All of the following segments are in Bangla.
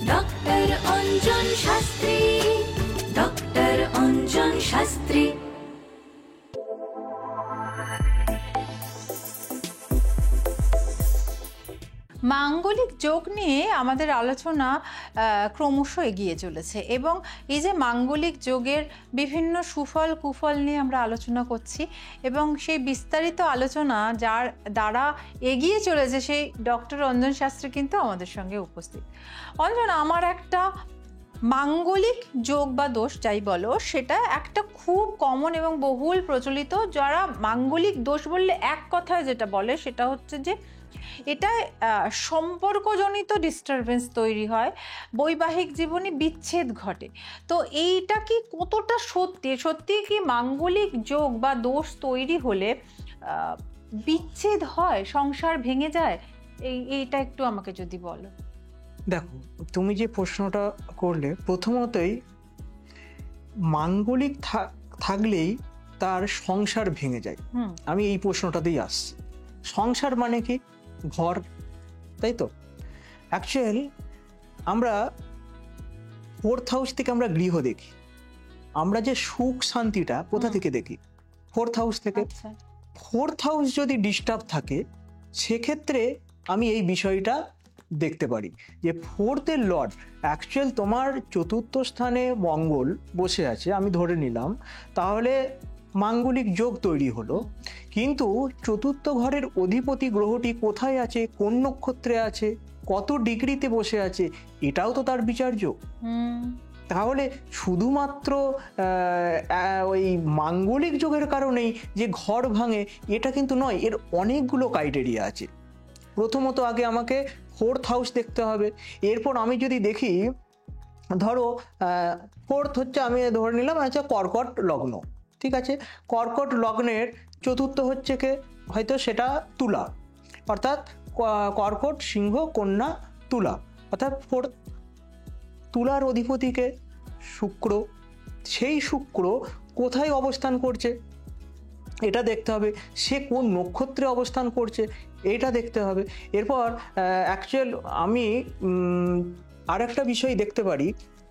Doctor Anjan Shastri, doctor Anjan Shastri. মাঙ্গলিক যোগ নিয়ে আমাদের আলোচনা ক্রমশ এগিয়ে চলেছে এবং এই যে মাঙ্গলিক যোগের বিভিন্ন সুফল কুফল নিয়ে আমরা আলোচনা করছি এবং সেই বিস্তারিত আলোচনা যার দ্বারা এগিয়ে চলেছে সেই ডক্টর অঞ্জন শাস্ত্রী কিন্তু আমাদের সঙ্গে উপস্থিত। অঞ্জন, আমার একটা মাঙ্গলিক যোগ বা দোষ যাই বলো, সেটা একটা খুব কমন এবং বহুল প্রচলিত, যারা মাঙ্গলিক দোষ বললে এক কথায় যেটা বলে সেটা হচ্ছে যে এটা সম্পর্কজনিত ডিস্টারবেন্স তৈরি হয়, বৈবাহিক জীবনে বিচ্ছেদ ঘটে। তো এইটা কি কতটা সত্যি? সত্যি কি মাঙ্গলিক যোগ বা দোষ তৈরি হলে বিচ্ছেদ হয়, সংসার ভেঙে যায়? এইটা একটু আমাকে যদি বলো। দেখো, তুমি যে প্রশ্নটা করলে, প্রথমতই মাঙ্গলিক থাকলেই তার সংসার ভেঙে যায়। আমি এই প্রশ্নটাতেই আসছি। সংসার মানে কি? ঘর, তাই তো? অ্যাকচুয়ালি আমরা ফোর্থ হাউস থেকে আমরা গৃহ দেখি। আমরা যে সুখ শান্তিটা কোথা থেকে দেখি? ফোর্থ হাউস থেকে। ফোর্থ হাউস যদি ডিস্টার্ব থাকে, সেক্ষেত্রে আমি এই বিষয়টা দেখতে পারি যে ফোর্থের লর্ড অ্যাকচুয়াল তোমার চতুর্থ স্থানে মঙ্গল বসে আছে, আমি ধরে নিলাম, তাহলে মাঙ্গলিক যোগ তৈরি হলো। কিন্তু চতুর্থ ঘরের অধিপতি গ্রহটি কোথায় আছে, কোন নক্ষত্রে আছে, কত ডিগ্রিতে বসে আছে, এটাও তো তার বিচার্য। তাহলে শুধুমাত্র ওই মাঙ্গলিক যোগের কারণেই যে ঘর ভাঙে এটা কিন্তু নয়, এর অনেকগুলো ক্রাইটেরিয়া আছে। প্রথমত আগে আমাকে ফোর্থ হাউস দেখতে হবে। এরপর আমি যদি দেখি, ধরো ফোর্থ হচ্ছে, আমি ধরে নিলাম আচ্ছা কর্কট লগ্ন, ঠিক আছে, কর্কট লগ্নের চতুর্থ হচ্ছে কে, হয়তো সেটা তুলা, অর্থাৎ কর্কট, সিংহ, কন্যা, তুলা, অর্থাৎ ফোর্থ। তুলার অধিপতিকে শুক্র, সেই শুক্র কোথায় অবস্থান করছে এটা দেখতে হবে, সে কোন নক্ষত্রে অবস্থান করছে এটা দেখতে হবে। এরপর অ্যাকচুয়াল আমি আর একটা বিষয় দেখতে পারি,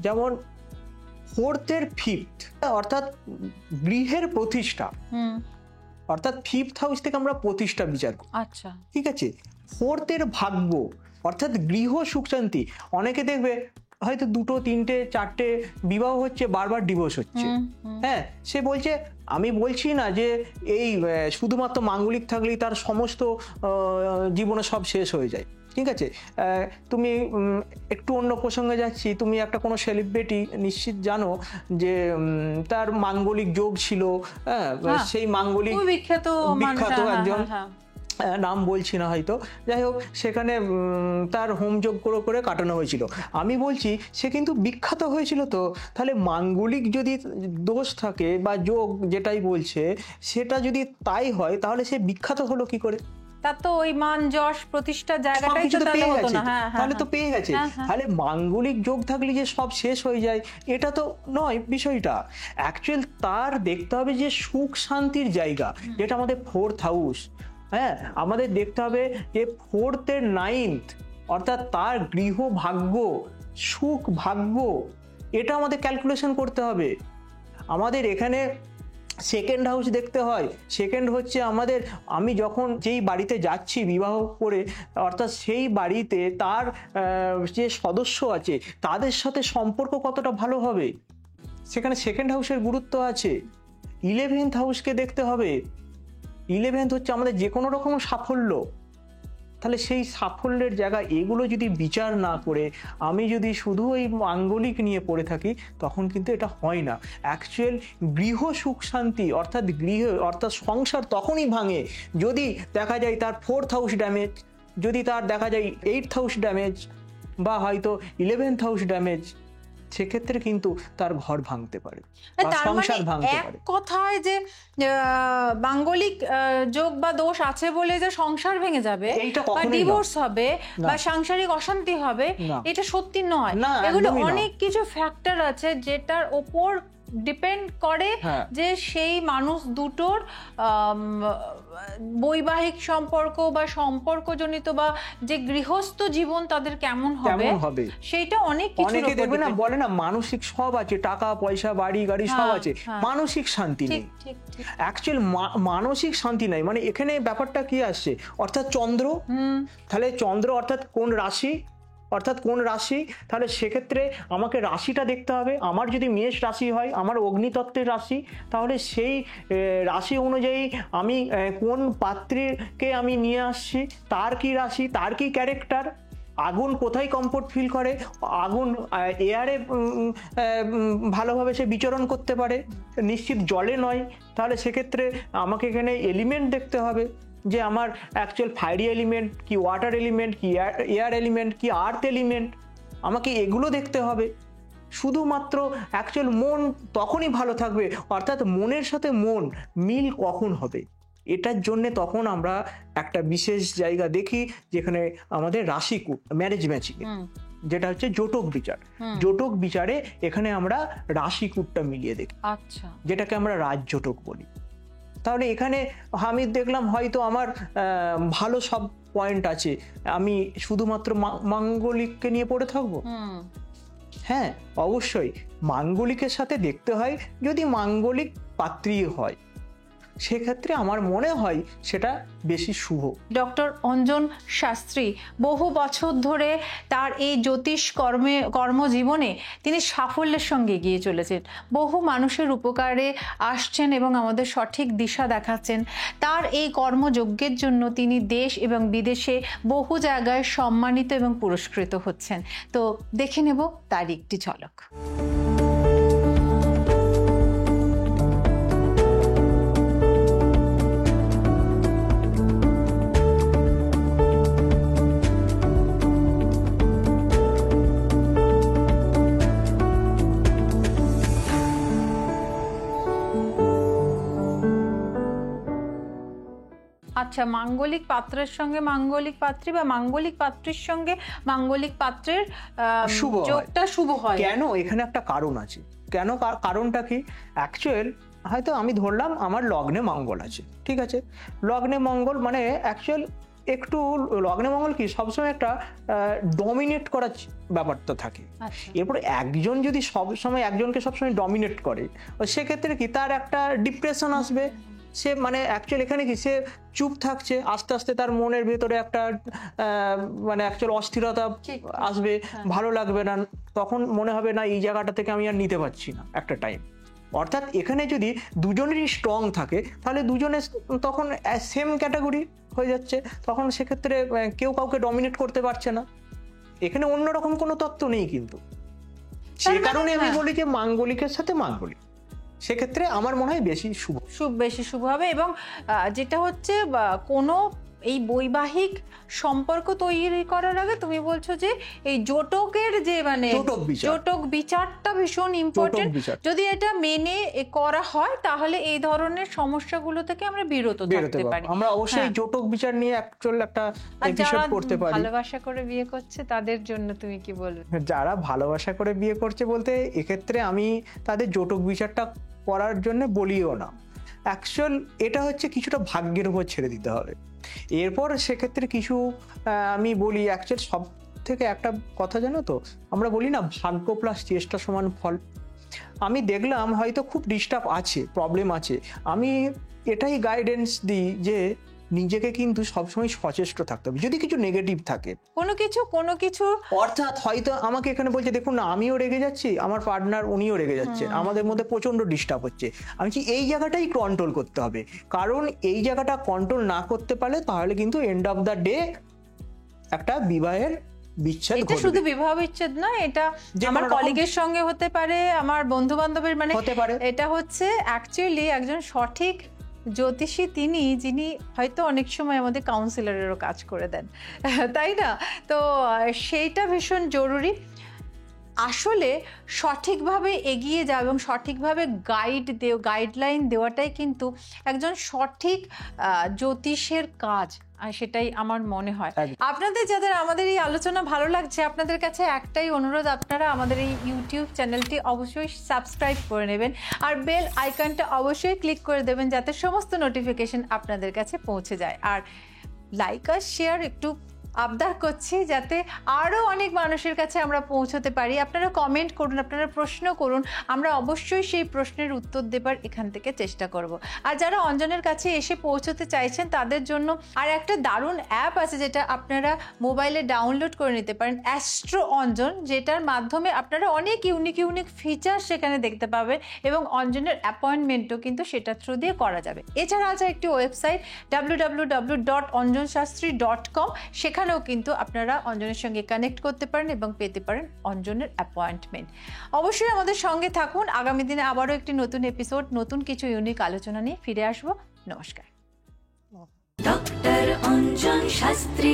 যেমন ফোর্থের ফিফথ, অর্থাৎ গৃহের প্রতিষ্ঠা, অর্থাৎ ফিফথ হাউস থেকে আমরা প্রতিষ্ঠা বিচার করি। আচ্ছা, ঠিক আছে। ফোর্থের ভাগ্য, অর্থাৎ গৃহ সুখ শান্তি। অনেকে দেখবে হয়তো দুটো, তিনটে, চারটে বিবাহ হচ্ছে, বারবার ডিভোর্স হচ্ছে। হ্যাঁ, সে বলছে, আমি বলছি না যে এই শুধুমাত্র মাঙ্গলিক থাকলেই তার সমস্ত জীবনে সব শেষ হয়ে যায়, ঠিক আছে। তুমি একটু অন্য প্রসঙ্গে যাচ্ছি, তুমি একটা কোনো সেলিব্রিটি নিশ্চিত জানো যে তার মাঙ্গলিক যোগ ছিল, সেই মাঙ্গলিক বিখ্যাত একজন, নাম বলছি না হয়তো, যাই হোক, সেখানে তার হোমযজ্ঞ করে কাটানো হয়েছিল। আমি বলছি সে কিন্তু বিখ্যাত হয়েছিল। তো তাহলে মাঙ্গলিক যদি দোষ থাকে বা যোগ যেটাই বলছে, সেটা যদি তাই হয়, তাহলে সে বিখ্যাত হলো কি করে? তার তো ওই মান যশ প্রতিষ্ঠা জায়গাটাই তো পেয়ে গেছে, তাহলে তো পেয়ে গেছে। তাহলে মাঙ্গলিক যোগ থাকলে যে সব শেষ হয়ে যায় এটা তো নয় বিষয়টা। অ্যাকচুয়াল তার দেখতে হবে যে সুখ শান্তির জায়গা, যেটা আমাদের ফোর্থ হাউস। হ্যাঁ, আমাদের দেখতে হবে যে ফোর্থের নাইন্থ, অর্থাৎ তার গৃহ ভাগ্য, সুখ ভাগ্য, এটা আমাদের ক্যালকুলেশন করতে হবে। আমাদের এখানে সেকেন্ড হাউস দেখতে হয়। সেকেন্ড হচ্ছে আমাদের, আমি যখন যেই বাড়িতে যাচ্ছি বিবাহ করে, অর্থাৎ সেই বাড়িতে তার যে সদস্য আছে তাদের সাথে সম্পর্ক কতটা ভালো হবে, সেখানে সেকেন্ড হাউসের গুরুত্ব আছে। 11th হাউসকে দেখতে হবে। 11th হচ্ছে আমাদের যে কোনো রকম সাফল্য। তাহলে সেই সাফল্যের জায়গা, এগুলো যদি বিচার না করে আমি যদি শুধু এই মাঙ্গলিক নিয়ে পড়ে থাকি, তখন কিন্তু এটা হয় না। অ্যাকচুয়াল গৃহ সুখ শান্তি, অর্থাৎ অর্থাৎ সংসার তখনই ভাঙে যদি দেখা যায় তার ফোর্থ হাউস ড্যামেজ, যদি তার দেখা যায় 8th হাউস ড্যামেজ, বা হয়তো 11th হাউস ড্যামেজ, সেক্ষেত্রে কিন্তু তার ঘর ভাঙতে পারে, সংসার ভাঙতে পারে। এক কথায় যে মাঙ্গলিক যোগ বা দোষ আছে বলে যে সংসার ভেঙে যাবে বা ডিভোর্স হবে বা সাংসারিক অশান্তি হবে, এটা সত্যি নয়। এগুলো অনেক কিছু ফ্যাক্টর আছে যেটার ওপর ডিপেন্ড করে হ্যাঁ। যে সেই মানুষ দুটোর বৈবাহিক সম্পর্ক বা সম্পর্কজনিত বা যে গৃহস্থ জীবন তাদের কেমন হবে সেইটা অনেক কিছু। অনেকে দেখবে না, বলে না মানসিক সব আছে, টাকা পয়সা বাড়ি গাড়ি সব আছে, মানসিক শান্তি নেই। অ্যাকচুয়াল মানসিক শান্তি নাই, মানে এখানে ব্যাপারটা কি আসছে, অর্থাৎ চন্দ্র, তাহলে চন্দ্র অর্থাৎ কোন রাশি, তাহলে সেক্ষেত্রে আমাকে রাশিটা দেখতে হবে। আমার যদি মেষ রাশি হয়, আমার অগ্নিতত্ত্বের রাশি, তাহলে সেই রাশি অনুযায়ী আমি কোন পাত্রীকে আমি নিয়ে আসছি, তার কি রাশি, তার কি ক্যারেক্টার, আগুন কোথায় কমফোর্ট ফিল করে, আগুন এয়ারে ভালোভাবে সে বিচরণ করতে পারে, নিশ্চিত জলে নয়। তাহলে সেক্ষেত্রে আমাকে এখানে এলিমেন্ট দেখতে হবে, যে আমার অ্যাকচুয়াল ফায়ারি এলিমেন্ট কি, ওয়াটার এলিমেন্ট কি, এয়ার এলিমেন্ট কি, আর্থ এলিমেন্ট, আমাকে এগুলো দেখতে হবে। শুধুমাত্র অ্যাকচুয়াল মন তখনই ভালো থাকবে, অর্থাৎ মনের সাথে মন মিল কখন হবে, এটার জন্যে তখন আমরা একটা বিশেষ জায়গা দেখি যেখানে আমাদের রাশিকূট, ম্যারেজ ম্যাচিং, যেটা হচ্ছে জোটক বিচার। জোটক বিচারে এখানে আমরা রাশিকূটটা মিলিয়ে দেখি, আচ্ছা, যেটাকে আমরা রাজজোটক বলি। তাহলে এখানে আমি দেখলাম হয়তো আমার ভালো সব পয়েন্ট আছে, আমি শুধুমাত্র মাঙ্গলিককে নিয়ে পড়ে থাকবো? হ্যাঁ, অবশ্যই মাঙ্গলিকের সাথে দেখতে হয়, যদি মাঙ্গলিক পাত্রী হয় সেক্ষেত্রে আমার মনে হয় সেটা বেশি শুভ। ডক্টর অঞ্জন শাস্ত্রী বহু বছর ধরে তার এই জ্যোতিষ কর্মজীবনে তিনি সাফল্যের সঙ্গে এগিয়ে চলেছেন, বহু মানুষের উপকারে আসছেন এবং আমাদের সঠিক দিশা দেখাচ্ছেন। তার এই কর্মযজ্ঞের জন্য তিনি দেশ এবং বিদেশে বহু জায়গায় সম্মানিত এবং পুরস্কৃত হচ্ছেন। তো দেখে নেব তার একটি ঝলক। আচ্ছা, মাঙ্গলিক পাত্রের সঙ্গে মাঙ্গলিক পাত্রী বা মাঙ্গলিক পাত্রীর সঙ্গে মাঙ্গলিক পাত্রের যোগটা শুভ হয় কেন? এখানে একটা কারণ আছে। কেন? কারণটা কি? অ্যাকচুয়াল হয়তো আমি ধরলাম আমার লগ্নে মঙ্গল আছে, ঠিক আছে, লগ্নে মঙ্গল মানে অ্যাকচুয়াল একটু লগ্নে মঙ্গল কি সবসময় একটা ডমিনেট করার ব্যাপারটা থাকে। এরপর একজন যদি সবসময় একজনকে সবসময় ডমিনেট করে, সেক্ষেত্রে কি তার একটা ডিপ্রেশন আসবে। সে মানে অ্যাকচুয়াল এখানে কি সে চুপ থাকছে, আস্তে আস্তে তার মনের ভেতরে একটা মানে অ্যাকচুয়াল অস্থিরতা আসবে, ভালো লাগবে না, তখন মনে হবে না এই জায়গাটা থেকে আমি আর নিতে পারছি না একটা টাইম। অর্থাৎ এখানে যদি দুজনেরই স্ট্রং থাকে তাহলে দুজনে তখন সেম ক্যাটাগরি হয়ে যাচ্ছে, তখন সেক্ষেত্রে কেউ কাউকে ডমিনেট করতে পারছে না। এখানে অন্যরকম কোনো তত্ত্ব নেই, কিন্তু সে কারণে আমি বলি যে মাঙ্গলিকের সাথে মাঙ্গলিক, সেক্ষেত্রে আমার মনে হয় বেশি শুভ হবে। এবং যেটা হচ্ছে কোনো এই বৈবাহিক সম্পর্ক তৈরি করার আগে তুমি বলছো যে এই জোটকের যে মানে জোটক বিচারটা ভীষণ ইম্পর্টেন্ট। যদি এটা মেনে করা হয় তাহলে এই ধরনের সমস্যাগুলো থেকে আমরা বিরত থাকতে পারি। আমরা অবশ্যই জোটক বিচার নিয়ে অ্যাকচুয়াল একটা এপিসোড করতে পারি। ভালোবাসা করে বিয়ে করছে তাদের জন্য তুমি কি বলবে? যারা ভালোবাসা করে বিয়ে করছে বলতে এক্ষেত্রে আমি তাদের জোটক বিচারটা করার জন্য বলিও না। অ্যাকচুয়াল এটা হচ্ছে কিছুটা ভাগ্যের উপর ছেড়ে দিতে হবে। এরপর সেক্ষেত্রে কিছু আমি বলি, অ্যাকচুয়াল সব থেকে একটা কথা জানো তো, আমরা বলি না ভাগ্য প্লাস চেষ্টা সমান ফল। আমি দেখলাম হয়তো খুব ডিস্টার্ব আছে, প্রবলেম আছে, আমি এটাই গাইডেন্স দিই যে নিজেকে কিন্তু সবসময় সচেষ্ট থাকতে হবে। যদি কিছু নেগেটিভ থাকে কোনো কিছু অর্থাৎ হয়তো আমাকে এখানে বলছে দেখুন না আমিও রেগে যাচ্ছি, আমার পার্টনার উনিও রেগে যাচ্ছে, আমাদের মধ্যে প্রচন্ড ডিস্টার্ব হচ্ছে, আমি কি এই জায়গাটাই কন্ট্রোল করতে হবে। কারণ এই জায়গাটা কন্ট্রোল না করতে পারলে তাহলে কিন্তু এন্ড অফ দ্য ডে একটা বিবাহের বিচ্ছেদ ঘটবে। এটা শুধু বিবাহ বিচ্ছেদ না, এটা আমার কলিগের সঙ্গে হতে পারে, আমার বন্ধু বান্ধবের মানে হতে পারে। এটা হচ্ছে অ্যাকচুয়ালি একজন সঠিক জ্যোতিষী তিনি, যিনি হয়তো অনেক সময় আমাদের কাউন্সিলরেরও কাজ করে দেন, তাই না? তো সেইটা ভীষণ জরুরি। আসলে সঠিকভাবে এগিয়ে যাওয়া এবং সঠিকভাবে গাইডলাইন দেওয়াটাই কিন্তু একজন সঠিক জ্যোতিষের কাজ আর সেটাই আমার মনে হয়। একদম। আপনাদের যাদের আমাদের এই আলোচনা ভালো লাগছে, আপনাদের কাছে একটাই অনুরোধ, আপনারা আমাদের এই ইউটিউব চ্যানেলটি অবশ্যই সাবস্ক্রাইব করে নেবেন আর বেল আইকনটা অবশ্যই ক্লিক করে দেবেন যাতে সমস্ত নোটিফিকেশন আপনাদের কাছে পৌঁছে যায়। আর লাইক আর শেয়ার একটু আবদার করছি যাতে আরও অনেক মানুষের কাছে আমরা পৌঁছতে পারি। আপনারা কমেন্ট করুন, আপনারা প্রশ্ন করুন, আমরা অবশ্যই সেই প্রশ্নের উত্তর দেবার এখান থেকে চেষ্টা করব। আর যারা অঞ্জনের কাছে এসে পৌঁছতে চাইছেন তাদের জন্য আর একটা দারুণ অ্যাপ আছে যেটা আপনারা মোবাইলে ডাউনলোড করে নিতে পারেন, অ্যাস্ট্রো অঞ্জন, যেটার মাধ্যমে আপনারা অনেক ইউনিক ফিচার সেখানে দেখতে পাবেন এবং অঞ্জনের অ্যাপয়েন্টমেন্টও কিন্তু সেটা থ্রু দিয়ে করা যাবে। এছাড়া আছে একটি ওয়েবসাইট www.anjanshastri.com, সেখানেও কিন্তু আপনারা অঞ্জনের সঙ্গে কানেক্ট করতে পারেন এবং পেতে পারেন অঞ্জনের অ্যাপয়েন্টমেন্ট। অবশ্যই আমাদের সঙ্গে থাকুন, আগামী দিনে আবারও একটি নতুন এপিসোড, নতুন কিছু ইউনিক আলোচনা নিয়ে ফিরে আসবো। নমস্কার। ডক্টর অঞ্জন শাস্ত্রী।